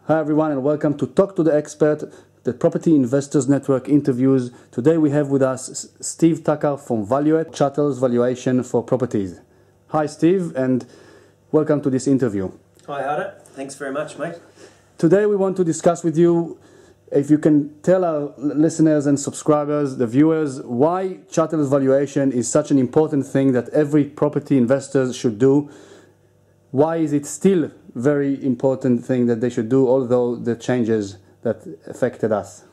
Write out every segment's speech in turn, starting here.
Hi everyone and welcome to Talk to the Expert, the Property Investors Network interviews. Today we have with us Steve Tucker from Valuate, Chattel's valuation for properties. Hi Steve and welcome to this interview. Hi Harder, thanks very much mate. Today we want to discuss with you, if you can tell our listeners and subscribers, the viewers, why Chattel's valuation is such an important thing that every property investor should do. Why is it still very important thing that they should do, although the changes that affected us?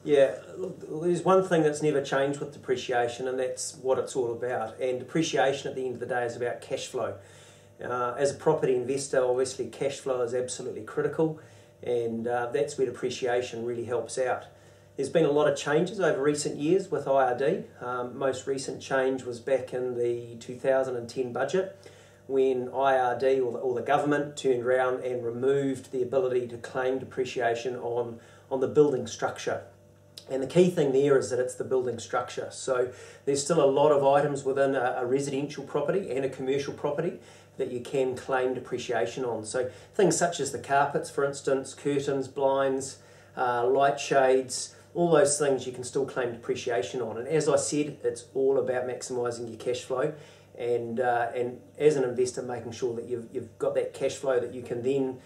Yeah, look, there's one thing that's never changed with depreciation, and that's what it's all about. And depreciation at the end of the day is about cash flow. As a property investor, obviously cash flow is absolutely critical, and that's where depreciation really helps out. There's been a lot of changes over recent years with IRD. Most recent change was back in the 2010 budget, when IRD or the government turned around and removed the ability to claim depreciation on the building structure. And the key thing there is that it's the building structure. So there's still a lot of items within a residential property and a commercial property that you can claim depreciation on. So things such as the carpets, for instance, curtains, blinds, light shades, all those things you can still claim depreciation on. And as I said, it's all about maximising your cash flow. And as an investor, making sure that you've got that cash flow that you can then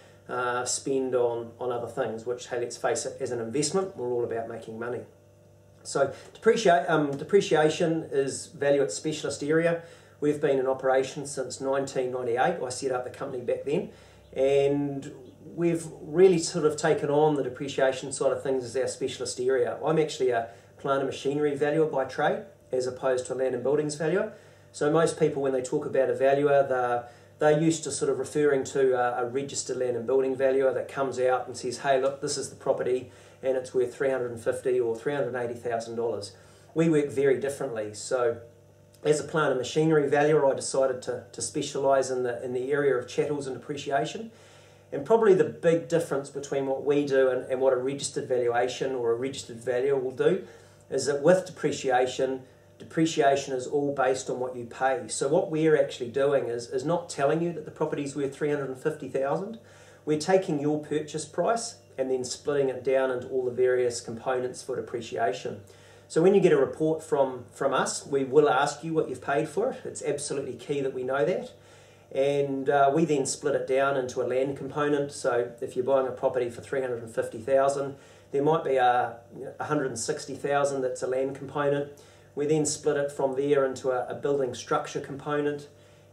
spend on other things, which, hey, let's face it, as an investment, we're all about making money. So depreciation is Valuate's specialist area. We've been in operation since 1998. I set up the company back then, and we've really sort of taken on the depreciation side of things as our specialist area. I'm actually a plant and machinery valuer by trade, as opposed to a land and buildings valuer. So most people, when they talk about a valuer, they're used to sort of referring to a registered land and building valuer that comes out and says, hey, look, this is the property and it's worth $350,000 or $380,000. We work very differently. So as a plant and machinery valuer, I decided to specialise in the area of chattels and depreciation. And probably the big difference between what we do and what a registered valuation or a registered valuer will do is that with depreciation is all based on what you pay. So what we're actually doing is not telling you that the property's worth $350,000. We're taking your purchase price and then splitting it down into all the various components for depreciation. So when you get a report from us, we will ask you what you've paid for it. It's absolutely key that we know that. And we then split it down into a land component. So if you're buying a property for $350,000, there might be $160,000 that's a land component. We then split it from there into a building structure component,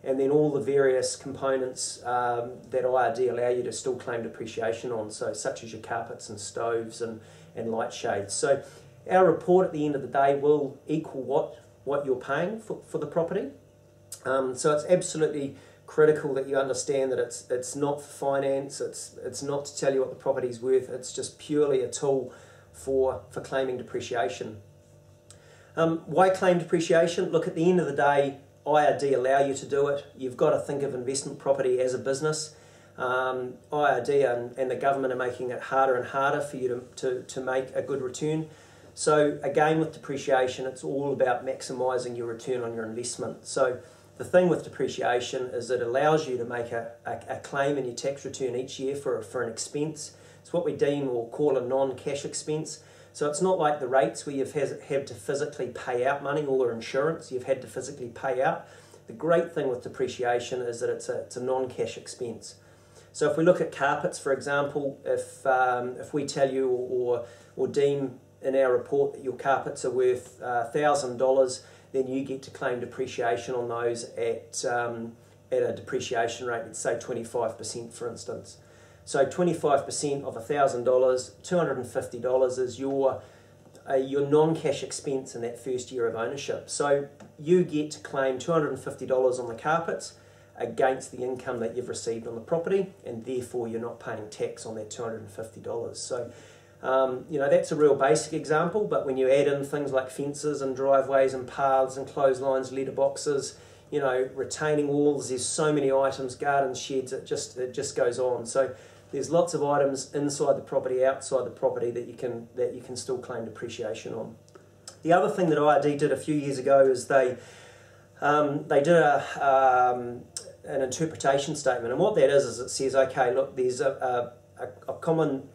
and then all the various components that IRD allow you to still claim depreciation on, so such as your carpets and stoves and light shades. So our report at the end of the day will equal what you're paying for the property. So it's absolutely critical that you understand that it's not for finance, it's not to tell you what the property's worth, it's just purely a tool for claiming depreciation. Why claim depreciation? Look, at the end of the day, IRD allow you to do it. You've got to think of investment property as a business. IRD and the government are making it harder and harder for you to make a good return. So again, with depreciation, it's all about maximising your return on your investment. So the thing with depreciation is it allows you to make a claim in your tax return each year for an expense. It's what we deem or call a non-cash expense. So it's not like the rates where you've had to physically pay out money or insurance, you've had to physically pay out. The great thing with depreciation is that it's a non-cash expense. So if we look at carpets, for example, if we tell you or deem in our report that your carpets are worth $1,000, then you get to claim depreciation on those at a depreciation rate, let's say 25%, for instance. So 25% of $1,000, $250 is your non-cash expense in that first year of ownership. So you get to claim $250 on the carpets against the income that you've received on the property, and therefore you're not paying tax on that $250. So that's a real basic example, but when you add in things like fences and driveways and paths and clotheslines, letterboxes, retaining walls, there's so many items, gardens, sheds, it just goes on. So there's lots of items inside the property, outside the property that you can still claim depreciation on. The other thing that IRD did a few years ago is they did an interpretation statement, and what that is it says, okay, look, there's a a common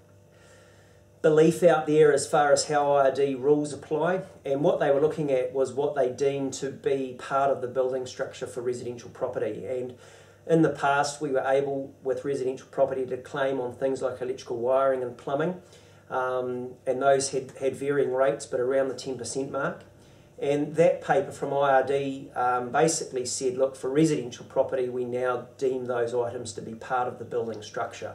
belief out there as far as how IRD rules apply, and what they were looking at was what they deemed to be part of the building structure for residential property. And in the past, we were able, with residential property, to claim on things like electrical wiring and plumbing, and those had varying rates, but around the 10% mark. And that paper from IRD basically said, look, for residential property, we now deem those items to be part of the building structure.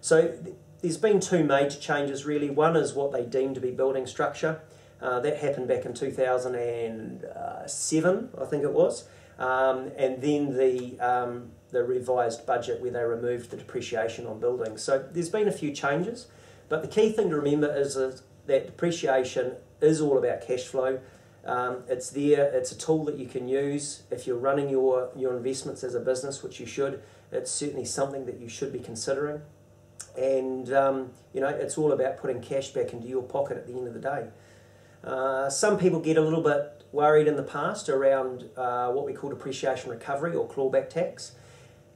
So there's been two major changes really. One is what they deem to be building structure. That happened back in 2007, I think it was. And then the revised budget where they removed the depreciation on buildings. So there's been a few changes, but the key thing to remember is that depreciation is all about cash flow. It's there, it's a tool that you can use if you're running your investments as a business, which you should. It's certainly something that you should be considering. And you know, it's all about putting cash back into your pocket at the end of the day. Some people get a little bit worried in the past around what we call depreciation recovery or clawback tax.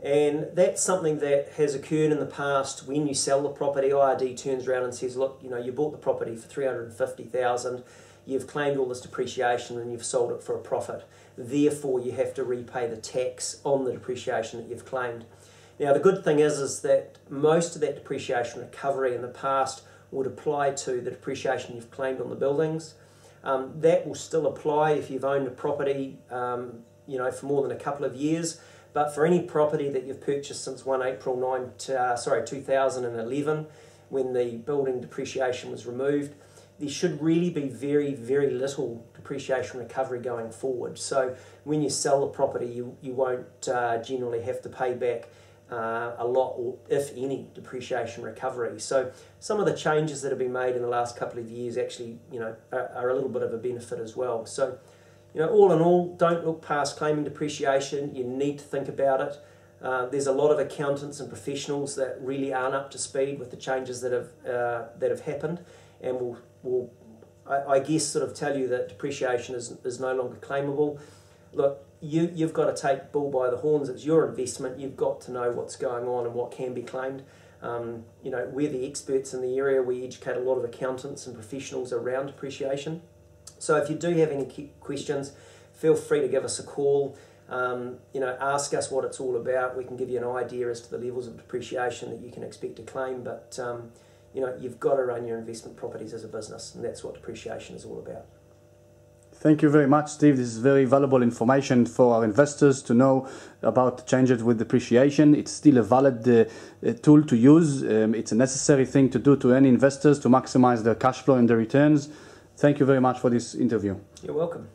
And that's something that has occurred in the past. When you sell the property, IRD turns around and says, look, you know, you bought the property for $350,000, you've claimed all this depreciation and you've sold it for a profit. Therefore, you have to repay the tax on the depreciation that you've claimed. Now, the good thing is that most of that depreciation recovery in the past would apply to the depreciation you've claimed on the buildings. That will still apply if you've owned a property you know, for more than a couple of years. But for any property that you've purchased since 1 April 2011, when the building depreciation was removed, there should really be very, very little depreciation recovery going forward. So when you sell the property, you won't generally have to pay back a lot, or if any, depreciation recovery. So some of the changes that have been made in the last couple of years actually, you know, are a little bit of a benefit as well. So, you know, all in all, don't look past claiming depreciation. You need to think about it. There's a lot of accountants and professionals that really aren't up to speed with the changes that have happened, and will I guess sort of tell you that depreciation is no longer claimable. Look, you've got to take bull by the horns. It's your investment. You've got to know what's going on and what can be claimed. You know, we're the experts in the area. We educate a lot of accountants and professionals around depreciation. So if you do have any questions, feel free to give us a call. You know, ask us what it's all about. We can give you an idea as to the levels of depreciation that you can expect to claim. But you know, you've got to run your investment properties as a business, and that's what depreciation is all about. Thank you very much, Steve. This is very valuable information for our investors to know about changes with depreciation. It's still a valid tool to use. It's a necessary thing to do to any investors to maximize their cash flow and their returns. Thank you very much for this interview. You're welcome.